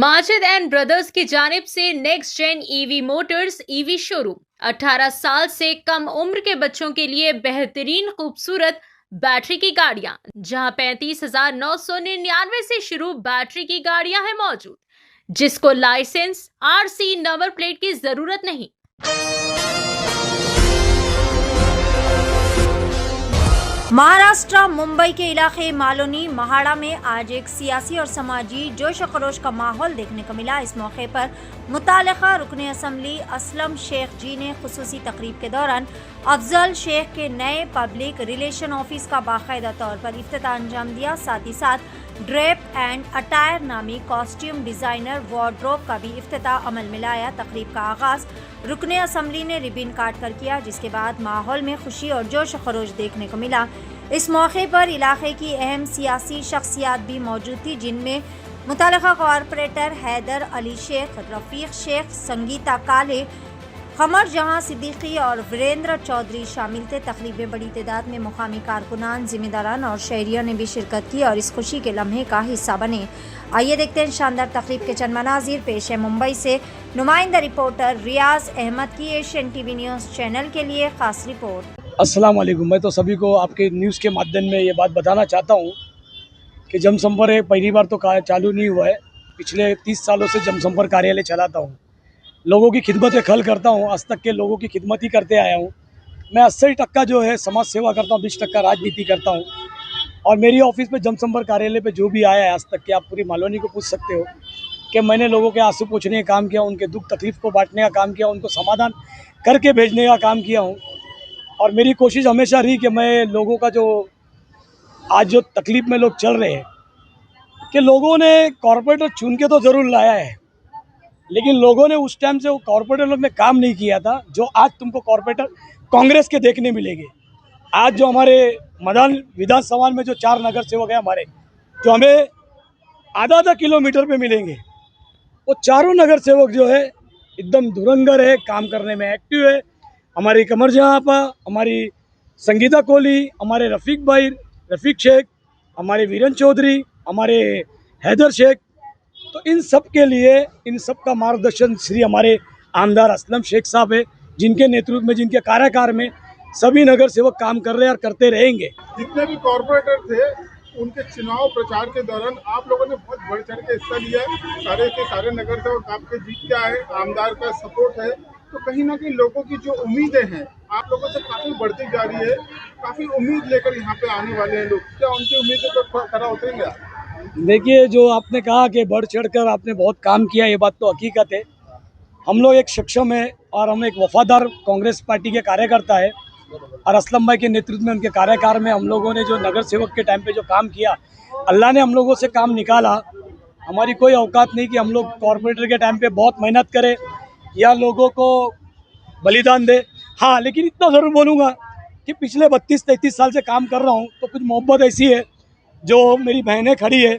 Majid and brothers की जानिब से next gen EV motors EV showroom 18 साल से कम उम्र के बच्चों के लिए बेहतरीन खूबसूरत बैटरी की गाड़ियां, जहां 35,999 से शुरू बैटरी की गाड़ियां हैं मौजूद, जिसको लाइसेंस आरसी नंबर प्लेट की जरूरत नहीं। महाराष्ट्र मुंबई के इलाके मालोनी महाड़ा में आज एक सियासी और समाजी जोश खरोश का माहौल देखने को मिला। इस मौके पर मुतालिका रुकने असम्बली असलम शेख जी ने खुसूसी तकरीब के दौरान अफजल शेख के नए पब्लिक रिलेशन ऑफिस का बाकायदा तौर पर इफ्तिताह अंजाम दिया। साथ ही साथ ड्रेप एंड अटायर नामी कॉस्ट्यूम डिजाइनर वार्डरोब का भी इफ्तिताह अमल में लाया। तकरीब का आगाज रुकने असम्बली ने रिबिन काट कर किया, जिसके बाद माहौल में खुशी और जोश खरोश देखने को मिला। इस मौके पर इलाके की अहम सियासी शख्सियात भी मौजूद थी, जिनमें मुतालिका कॉरपोरेटर हैदर अली शेख, रफीक शेख, संगीता काले, कमर जहां सिद्दीकी और वीरेंद्र चौधरी शामिल थे। तकरीब में बड़ी तादाद में मुकामी कारकुनान, जिम्मेदारान और शहरियों ने भी शिरकत की और इस खुशी के लम्हे का हिस्सा बने। आइए देखते हैं शानदार तकरीब के चंद मनाजिर। पेश है मुंबई से नुमाइंदा रिपोर्टर रियाज अहमद की एशियन टीवी न्यूज़ चैनल के लिए खास रिपोर्ट। अस्सलाम वालेकुम। मैं तो सभी को आपके न्यूज़ के माध्यम में ये बात बताना चाहता हूँ कि जनसंपर्क पहली बार तो चालू नहीं हुआ है। पिछले 30 सालों से जनसंपर्क कार्यालय चलाता हूँ, लोगों की खिदमत खल करता हूँ, आज तक के लोगों की खिदमत ही करते आया हूँ। मैं 80% जो है समाज सेवा करता हूँ, 20% राजनीति करता हूँ। और मेरी ऑफिस में जनसंपर्क कार्यालय पे जो भी आया है आज तक के, आप पूरी मालोनी को पूछ सकते हो कि मैंने लोगों के आंसू पोंछने का काम किया, उनके दुख तकलीफ़ को बांटने का काम किया, उनको समाधान करके भेजने का काम किया हूँ। और मेरी कोशिश हमेशा रही कि मैं लोगों का जो आज जो तकलीफ़ में लोग चल रहे हैं कि लोगों ने कॉरपोरेटर चुन के तो ज़रूर लाया है, लेकिन लोगों ने उस टाइम से वो कॉरपोरेटर में काम नहीं किया था जो आज तुमको कॉरपोरेटर कांग्रेस के देखने मिलेंगे। आज जो हमारे मैदान विधानसभा में जो 4 नगर सेवक हैं हमारे, जो हमें आधा किलोमीटर पे मिलेंगे, वो चारों नगर सेवक जो है एकदम धुरंधर है, काम करने में एक्टिव है। हमारी कमर जहाँ आपा, हमारी संगीता कोहली, हमारे रफ़ीक शेख, हमारे वीरेंद्र चौधरी, हमारे हैदर शेख, तो इन सब के लिए इन सब का मार्गदर्शन श्री हमारे आमदार असलम शेख साहब है, जिनके नेतृत्व में, जिनके कार्यकाल में सभी नगर सेवक काम कर रहे हैं और करते रहेंगे। जितने भी कॉरपोरेटर थे उनके चुनाव प्रचार के दौरान आप लोगों ने बहुत बढ़ चढ़ के हिस्सा लिया है। सारे के सारे नगर सेवक आपके जीत के आए, आमदार का सपोर्ट है, तो कहीं ना कहीं लोगों की जो उम्मीदें हैं आप लोगों से काफ़ी बढ़ती जा रही है। काफ़ी उम्मीद लेकर यहाँ पे आने वाले हैं लोग, क्या उनकी उम्मीदों पर खरा उतरेंगे आप? देखिए, जो आपने कहा कि बढ़ चढ़कर आपने बहुत काम किया, ये बात तो हकीकत है। हम लोग एक सक्षम है और हम एक वफादार कांग्रेस पार्टी के कार्यकर्ता है, और असलम भाई के नेतृत्व में, उनके कार्यकाल में हम लोगों ने जो नगर सेवक के टाइम पे जो काम किया, अल्लाह ने हम लोगों से काम निकाला। हमारी कोई औकात नहीं कि हम लोग कॉरपोरेटर के टाइम पे बहुत मेहनत करें या लोगों को बलिदान दे। हाँ, लेकिन इतना ज़रूर बोलूँगा कि पिछले 32-33 साल से काम कर रहा हूँ, तो कुछ मोहब्बत ऐसी है जो मेरी बहनें खड़ी है,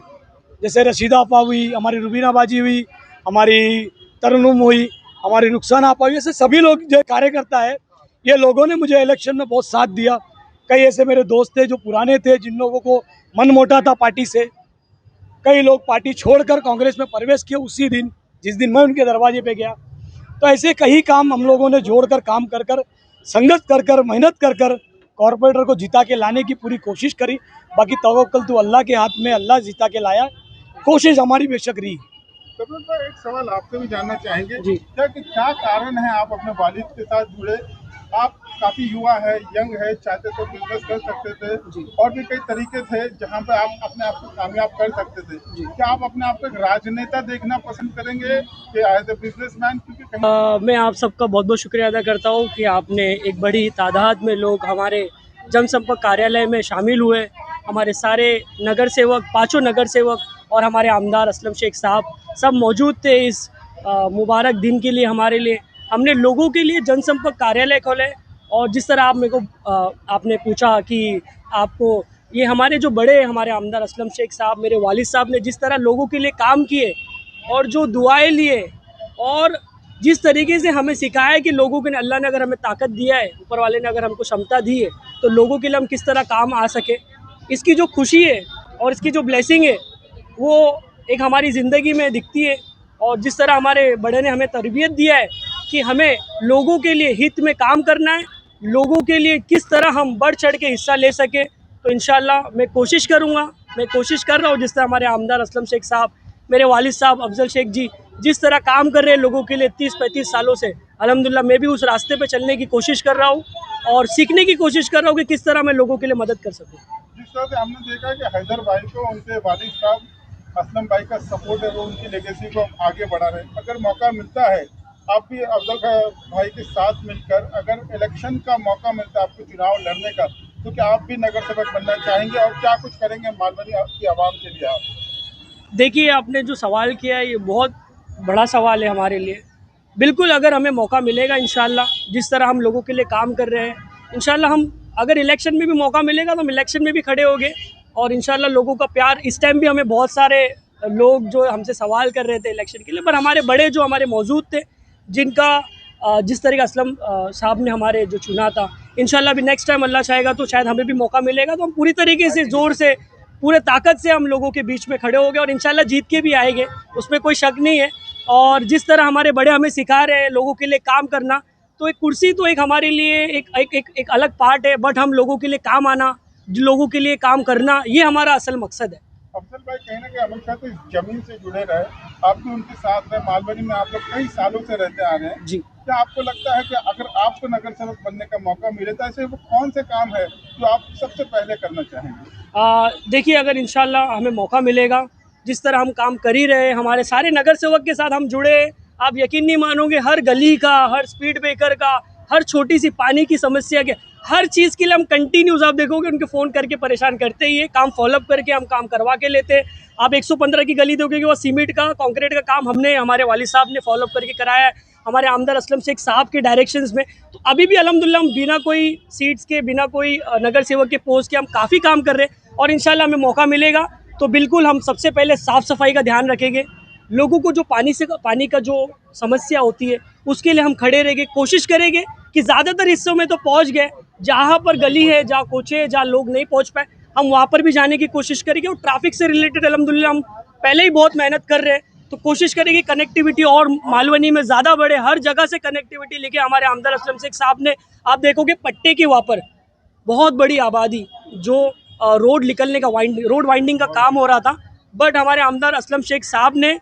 जैसे रशीदा आपा हुई, हमारी रुबीना बाजी हुई, हमारी तरनुम हुई, हमारी रुखसाना आपा हुई, ऐसे सभी लोग जो कार्यकर्ता है, ये लोगों ने मुझे इलेक्शन में बहुत साथ दिया। कई ऐसे मेरे दोस्त थे जो पुराने थे, जिन लोगों को मन मोटा था पार्टी से, कई लोग पार्टी छोड़कर कांग्रेस में प्रवेश किए उसी दिन जिस दिन मैं उनके दरवाजे पे गया। तो ऐसे कई काम हम लोगों ने जोड़कर, काम कर कर, संघर्ष कर कर, मेहनत कर कर कॉरपोरेटर को जिता के लाने की पूरी कोशिश करी। बाकी तवक्कल तो अल्लाह के हाथ में, अल्लाह जिता के लाया, कोशिश हमारी बेशक रही। तो एक सवाल आपसे भी जानना चाहेंगे जी। क्या कारण है आप अपने वालिद के साथ जुड़े? आप काफ़ी युवा है, यंग है, चाहते तो बिजनेस कर सकते थे जी, और भी कई तरीके थे जहां पे आप अपने आप को कामयाब कर सकते थे जी। क्या आप अपने आप को एक राजनेता देखना पसंद करेंगे कि एज ए बिजनेसमैन? क्योंकि मैं आप सबका बहुत बहुत शुक्रिया अदा करता हूँ कि आपने एक बड़ी तादाद में लोग हमारे जनसंपर्क कार्यालय में शामिल हुए। हमारे सारे नगर सेवक, 5 नगर सेवक और हमारे आमदार असलम शेख साहब सब मौजूद थे इस मुबारक दिन के लिए। हमारे लिए हमने लोगों के लिए जनसंपर्क कार्यालय खोले, और जिस तरह आप मेरे को आपने पूछा कि आपको ये हमारे जो बड़े, हमारे आमदार असलम शेख साहब, मेरे वालिद साहब ने जिस तरह लोगों के लिए काम किए और जो दुआएं लिए, और जिस तरीके से हमें सिखाया है कि लोगों के, अल्लाह ने अगर हमें ताकत दिया है, ऊपर वाले ने अगर हमको क्षमता दी है, तो लोगों के लिए हम किस तरह काम आ सके, इसकी जो खुशी है और इसकी जो ब्लेसिंग है वो एक हमारी ज़िंदगी में दिखती है। और जिस तरह हमारे बड़े ने हमें तरबियत दिया है कि हमें लोगों के लिए हित में काम करना है, लोगों के लिए किस तरह हम बढ़ चढ़ के हिस्सा ले सके, तो इंशाल्लाह मैं कोशिश करूँगा, मैं कोशिश कर रहा हूँ। जिस तरह हमारे आमदार असलम शेख साहब, मेरे वालिद साहब अफजल शेख जी जिस तरह काम कर रहे हैं लोगों के लिए 30-35 सालों से, अल्हम्दुलिल्लाह मैं भी उस रास्ते पे चलने की कोशिश कर रहा हूँ और सीखने की कोशिश कर रहा हूँ कि किस तरह मैं लोगों के लिए मदद कर सकूँ। जिस तरह से हमने देखा कि हैदर भाई को उनके वालिद साहब असलम भाई का सपोर्ट है, वो उनकी लेगेसी को आगे बढ़ा रहे हैं। अगर मौका मिलता है, आप भी अफजल भाई के साथ मिलकर अगर इलेक्शन का मौका मिलता है आपको चुनाव लड़ने का, तो क्या आप भी नगर सेवक बनना चाहेंगे और क्या कुछ करेंगे मालवनी की आवाम के लिए आप? देखिए, आपने जो सवाल किया है ये बहुत बड़ा सवाल है हमारे लिए। बिल्कुल, अगर हमें मौका मिलेगा इंशाल्लाह, जिस तरह हम लोगों के लिए काम कर रहे हैं, इंशाल्लाह हम अगर इलेक्शन में भी मौका मिलेगा तो हम इलेक्शन में भी खड़े होंगे और इंशाल्लाह लोगों का प्यार। इस टाइम भी हमें बहुत सारे लोग जो हमसे सवाल कर रहे थे इलेक्शन के लिए, पर हमारे बड़े जो हमारे मौजूद थे, जिनका जिस तरह असलम साहब ने हमारे जो चुना था, इंशाल्लाह भी नेक्स्ट टाइम अल्लाह चाहेगा तो शायद हमें भी मौका मिलेगा तो हम पूरी तरीके से ज़ोर से पूरे ताकत से हम लोगों के बीच में खड़े हो गए और इंशाल्लाह जीत के भी आएंगे, उसमें कोई शक नहीं है। और जिस तरह हमारे बड़े हमें सिखा रहे हैं लोगों के लिए काम करना, तो एक कुर्सी तो एक हमारे लिए एक अलग पार्ट है, बट हम लोगों के लिए काम आना, लोगों के लिए काम करना, ये हमारा असल मकसद है। अफजल भाई कहीं ना कहीं हमेशा तो इस जमीन से जुड़े रहे, आप भी उनके साथ रहे, मालवनी में आप लोग कई सालों से रहते आ रहे हैं जी। क्या आपको लगता है कि अगर आपको नगर सेवक बनने का मौका मिले तो ऐसे वो कौन से काम है जो आप सबसे पहले करना चाहेंगे? देखिए, अगर इंशाल्लाह हमें मौका मिलेगा, जिस तरह हम काम कर ही रहे हैं, हमारे सारे नगर सेवक के साथ हम जुड़े, आप यकीन नहीं मानोगे, हर गली का, हर स्पीड ब्रेकर का, हर छोटी सी पानी की समस्या के, हर चीज़ के लिए हम कंटिन्यूस, आप देखोगे उनके फ़ोन करके परेशान करते ही है, काम फॉलोअप करके हम काम करवा के लेते हैं। आप 115 की गली देखोगे, वो सीमेंट का, कंक्रीट का काम हमने, हमारे वालिद साहब ने फॉलोअप करके कराया है, हमारे आमदार असलम शेख साहब के डायरेक्शंस में। तो अभी भी अल्हम्दुलिल्लाह हम बिना कोई सीट्स के, बिना कोई नगर सेवक के पोस्ट के हम काफ़ी काम कर रहे हैं और इंशाल्लाह हमें मौका मिलेगा तो बिल्कुल हम सबसे पहले साफ़ सफाई का ध्यान रखेंगे। लोगों को जो पानी का जो समस्या होती है उसके लिए हम खड़े रहेंगे, कोशिश करेंगे कि ज़्यादातर हिस्सों में तो पहुंच गए, जहां पर गली है, जहां कोचे है, जहां लोग नहीं पहुंच पाए, हम वहां पर भी जाने की कोशिश करेंगे। और ट्रैफिक से रिलेटेड अल्हम्दुलिल्लाह हम पहले ही बहुत मेहनत कर रहे हैं, तो कोशिश करेंगे कनेक्टिविटी और मालवनी में ज़्यादा बढ़े, हर जगह से कनेक्टिविटी लेके। हमारे आमदार असलम शेख साहब ने, आप देखोगे पट्टे के वहाँ पर बहुत बड़ी आबादी, जो रोड निकलने का रोड वाइंडिंग का काम हो रहा था, बट हमारे आमदार असलम शेख साहब ने,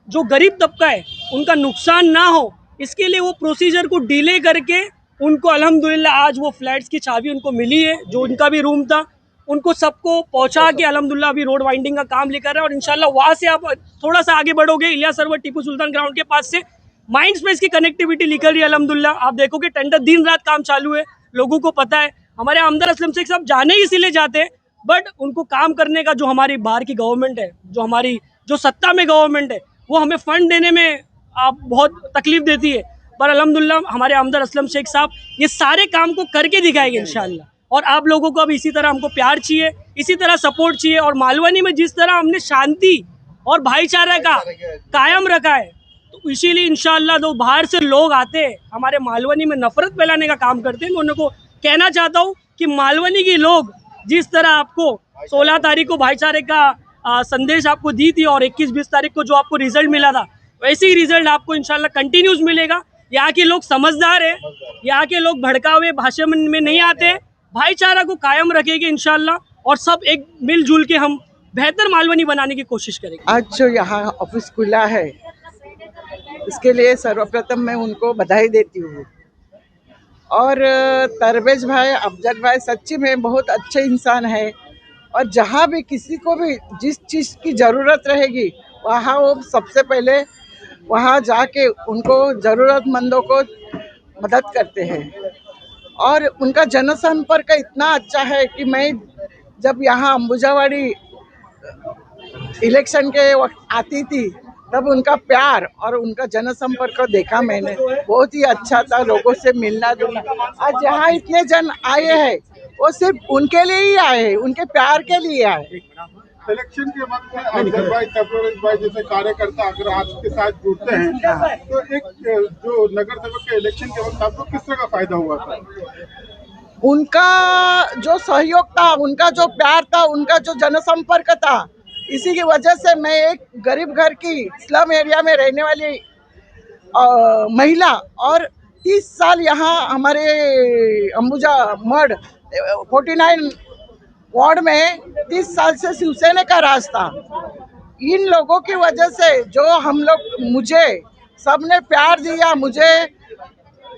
जो गरीब तबका है उनका नुकसान ना हो, इसके लिए वो प्रोसीजर को डिले करके उनको अल्हम्दुलिल्लाह आज वो फ्लैट्स की चाबी उनको मिली है, जो उनका भी रूम था उनको सबको पहुंचा के अल्हम्दुलिल्लाह अभी रोड वाइंडिंग का काम लेकर रहे हैं। और इंशाल्लाह वहाँ से आप थोड़ा सा आगे बढ़ोगे, इलियास सरवर टीपू सुल्तान ग्राउंड के पास से माइंड स्पेस की कनेक्टिविटी निकल रही है अल्हम्दुलिल्लाह। आप देखोगे टेंडर दिन रात काम चालू है, लोगों को पता है। हमारे आमदार असलम शेख साहब जाने ही इसीलिए जाते हैं, बट उनको काम करने का जो हमारी बाहर की गवर्नमेंट है, जो हमारी जो सत्ता में गवर्नमेंट है, वो हमें फ़ंड देने में आप बहुत तकलीफ़ देती है, पर अल्हम्दुलिल्लाह हमारे आमदार असलम शेख साहब ये सारे काम को करके दिखाएंगे इंशाल्लाह। और आप लोगों को अब इसी तरह हमको प्यार चाहिए, इसी तरह सपोर्ट चाहिए। और मालवनी में जिस तरह हमने शांति और भाईचारा का कायम रखा है, तो इसीलिए इंशाल्लाह जो बाहर से लोग आते हैं हमारे मालवनी में नफरत फैलाने का काम करते हैं, मैं उनको कहना चाहता हूँ कि मालवनी के लोग जिस तरह आपको 16 तारीख को भाईचारे का संदेश आपको दी थी और 21-20 तारीख को जो आपको रिजल्ट मिला था, वैसे ही रिजल्ट आपको इंशाल्लाह कंटिन्यूस मिलेगा। यहाँ के लोग समझदार हैं, यहाँ के लोग भड़कावे भाषा में नहीं आते, भाईचारा को कायम रखेंगे इंशाल्लाह, और सब एक मिलजुल के हम बेहतर मालवनी बनाने की कोशिश करेंगे। आज जो यहाँ ऑफिस खुला है, इसके लिए सर्वप्रथम मैं उनको बधाई देती हूँ। और तरवेज भाई, अफजल भाई सच्ची में बहुत अच्छे इंसान है, और जहाँ भी किसी को भी जिस चीज़ की ज़रूरत रहेगी वहाँ वो सबसे पहले वहाँ जाके उनको ज़रूरतमंदों को मदद करते हैं। और उनका जनसंपर्क इतना अच्छा है कि मैं जब यहाँ अंबुजावाड़ी इलेक्शन के वक्त आती थी, तब उनका प्यार और उनका जनसंपर्क देखा मैंने, बहुत ही अच्छा था, लोगों से मिलना जुलना। आज जहाँ इतने जन आए हैं वो सिर्फ उनके लिए ही आए हैं, उनके प्यार के लिए आए। इलेक्शन के वक्त में अफजल भाई, तरवेज भाई जैसे कार्यकर्ता अगर आपके साथ जुड़ते हैं तो एक जो नगर सेवक के इलेक्शन के वक्त आपको किस तरह का फायदा हुआ था? उनका जो सहयोग था, उनका जो प्यार था, उनका जो जनसंपर्क था, इसी की वजह से मैं एक गरीब घर की स्लम एरिया में रहने वाली महिला और 30 साल यहाँ हमारे अंबुजा मड 49 वार्ड में 30 साल से शिवसेना का राज था। इन लोगों की वजह से जो हम लोग मुझे सबने प्यार दिया, मुझे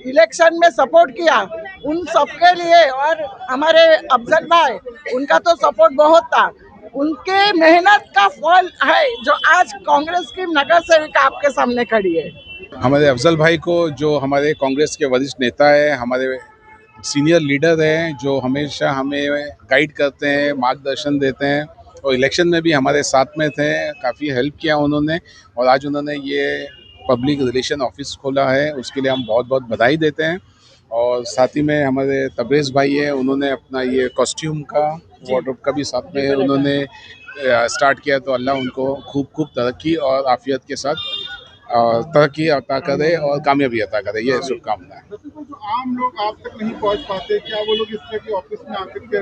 इलेक्शन में सपोर्ट किया, उन सबके लिए और हमारे अफजल भाई उनका तो सपोर्ट बहुत था। उनके मेहनत का फल है जो आज कांग्रेस की नगर सेविका आपके सामने खड़ी है। हमारे अफजल भाई को, जो हमारे कांग्रेस के वरिष्ठ नेता है, हमारे सीनियर लीडर हैं, जो हमेशा हमें गाइड करते हैं, मार्गदर्शन देते हैं और इलेक्शन में भी हमारे साथ में थे, काफ़ी हेल्प किया उन्होंने। और आज उन्होंने ये पब्लिक रिलेशन ऑफिस खोला है, उसके लिए हम बहुत बहुत बधाई देते हैं। और साथ ही में हमारे तब्रेज़ भाई हैं, उन्होंने अपना ये कॉस्ट्यूम का वार्डरोब का भी साथ में उन्होंने स्टार्ट किया। तो अल्लाह उनको खूब खूब तरक्की और आफियत के साथ तरक्की अता करे और कामयाबी अता करे, ये शुभकामनाएं। जो आम लोग आप तक नहीं पहुंच पाते, क्या वो लोग इस तरह की ऑफिस में आकर के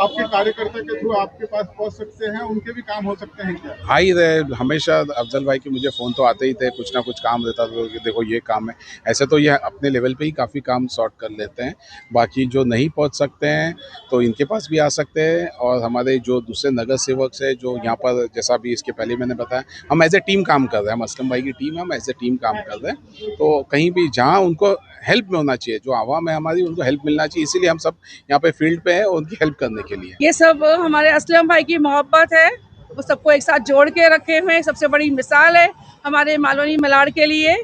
आपके कार्यकर्ता के थ्रू आपके पास पहुंच सकते हैं? उनके भी काम हो सकते हैं क्या? आ ही रहे, हमेशा अफजल भाई के मुझे फ़ोन तो आते ही थे, कुछ ना कुछ काम रहता था कि देखो ये काम है। ऐसे तो ये अपने लेवल पे ही काफ़ी काम सॉर्ट कर लेते हैं। बाकी जो नहीं पहुंच सकते हैं तो इनके पास भी आ सकते हैं। और हमारे जो दूसरे नगर सेवक से जो यहाँ पर, जैसा भी इसके पहले मैंने बताया, हम एज ए टीम काम कर रहे हैं। हम असलम भाई की टीम है, हम एज ए टीम काम कर रहे हैं। तो कहीं भी जहाँ उनको हेल्प में होना चाहिए, जो आवाम है हमारी, उनको हेल्प मिलना चाहिए, इसीलिए हम सब यहाँ पे फील्ड पे हैं उनकी हेल्प करने के लिए। ये सब हमारे असलम भाई की मोहब्बत है, वो सबको एक साथ जोड़ के रखे हुए हैं। सबसे बड़ी मिसाल है हमारे मालोनी मलाड़ के लिए।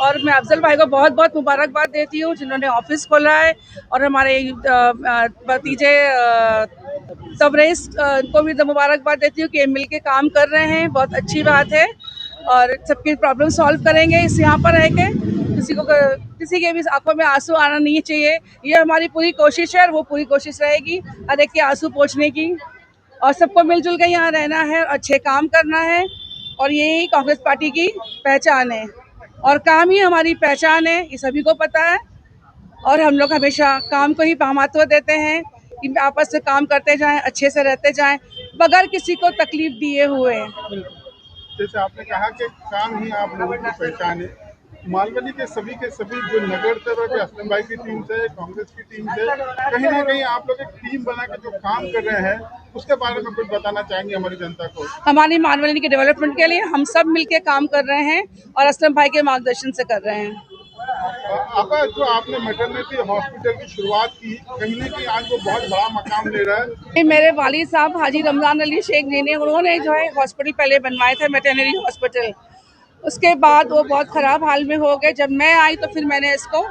और मैं अफजल भाई को बहुत बहुत मुबारकबाद देती हूँ जिन्होंने ऑफिस खोला है। और हमारे भतीजे तबरेज़ को भी मुबारकबाद देती हूँ कि मिल के काम कर रहे हैं, बहुत अच्छी बात है। और सबकी प्रॉब्लम सॉल्व करेंगे इस यहाँ पर रह के। किसी के भी आंखों में आंसू आना नहीं चाहिए, ये हमारी पूरी कोशिश है और वो पूरी कोशिश रहेगी हर एक के आंसू पोंछने की। और सबको मिलजुल के यहाँ रहना है, अच्छे काम करना है और यही कांग्रेस पार्टी की पहचान है। और काम ही हमारी पहचान है, ये सभी को पता है। और हम लोग हमेशा काम को ही महत्व देते हैं कि आपस में काम करते जाएं, अच्छे से रहते जाएं, बगैर किसी को तकलीफ दिए हुए। जैसे आपने कहा कि काम ही आप लोगों की पहचान है, मालवनी के सभी जो नगर सेवक असलम भाई की टीम से, कांग्रेस की टीम से, कहीं ना कहीं आप लोग एक टीम बना के जो काम कर रहे हैं, उसके बारे में कुछ बताना चाहेंगे हमारी जनता को? हमारी मालवनी के डेवलपमेंट के लिए हम सब मिलके काम कर रहे हैं और असलम भाई के मार्गदर्शन से कर रहे हैं। आपका जो आपने मैटरनिटी हॉस्पिटल की शुरुआत की, कहीं ना कहीं आज वो बहुत बड़ा मकाम ले रहा है। मेरे वालिद साहब हाजी रमजान अली शेख जी ने, उन्होंने जो है हॉस्पिटल पहले बनवाए थे, मैटरनिटी हॉस्पिटल। उसके बाद वो बहुत ख़राब हाल में हो गए। जब मैं आई तो फिर मैंने इसको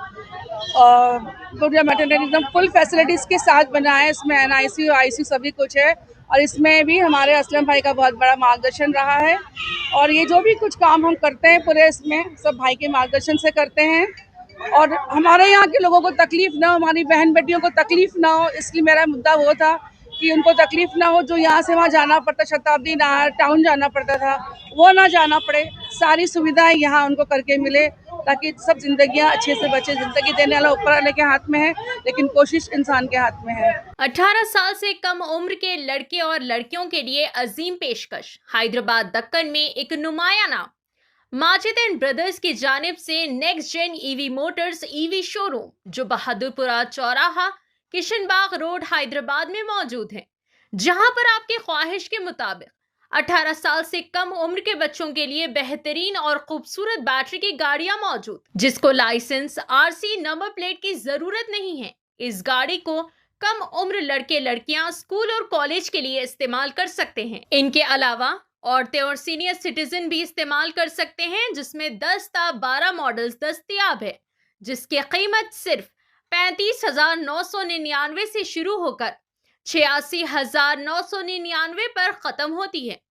मैटरनिटी एकदम फुल फैसिलिटीज़ के साथ बनाया। इसमें NICU ICU सभी कुछ है। और इसमें भी हमारे असलम भाई का बहुत बड़ा मार्गदर्शन रहा है। और ये जो भी कुछ काम हम करते हैं पूरे इसमें सब भाई के मार्गदर्शन से करते हैं। और हमारे यहाँ के लोगों को तकलीफ़ ना हो, हमारी बहन बेटियों को तकलीफ़ ना हो, इसलिए मेरा मुद्दा वो था कि उनको तकलीफ़ ना हो। जो यहाँ से वहाँ जाना पड़ता, शताब्दी टाउन जाना पड़ता था, वो ना जाना पड़े। सारी सुविधाएं यहाँ उनको करके मिले ताकि सब जिंदगियां अच्छे से बचे। जिंदगी देने वाला ऊपर वाले के हाथ में है, लेकिन कोशिश इंसान के हाथ में है। 18 साल से कम उम्र के लड़के और लड़कियों के लिए अजीम पेशकश। हैदराबाद दक्कन में एक नुमाया नाम माजिद एंड ब्रदर्स की जानिब से next gen EV motors EV showroom, जो बहादुरपुरा चौराहा किशनबाग रोड हैदराबाद में मौजूद है, जहां पर आपके ख्वाहिश के मुताबिक 18 साल से कम उम्र के बच्चों के लिए बेहतरीन और खूबसूरत बैटरी की गाड़ियां मौजूद, जिसको लाइसेंस RC नंबर प्लेट की जरूरत नहीं है। इस गाड़ी को कम उम्र लड़के लड़कियां स्कूल और कॉलेज के लिए इस्तेमाल कर सकते हैं। इनके अलावा औरतें और सीनियर सिटीजन भी इस्तेमाल कर सकते हैं, जिसमें 10 ता 12 मॉडल्स दस्तयाब है, जिसकी कीमत सिर्फ 35,999 से शुरू होकर 86,999 पर खत्म होती है,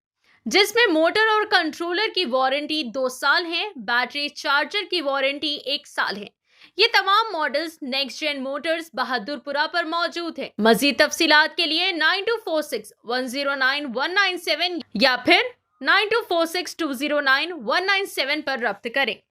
जिसमें मोटर और कंट्रोलर की वारंटी 2 साल है, बैटरी चार्जर की वारंटी 1 साल है। ये तमाम models next gen motors Bahadurpura पर मौजूद है। मजीद तफसीलात के लिए 9246109197 या फिर 9246209197 पर रब्त करें।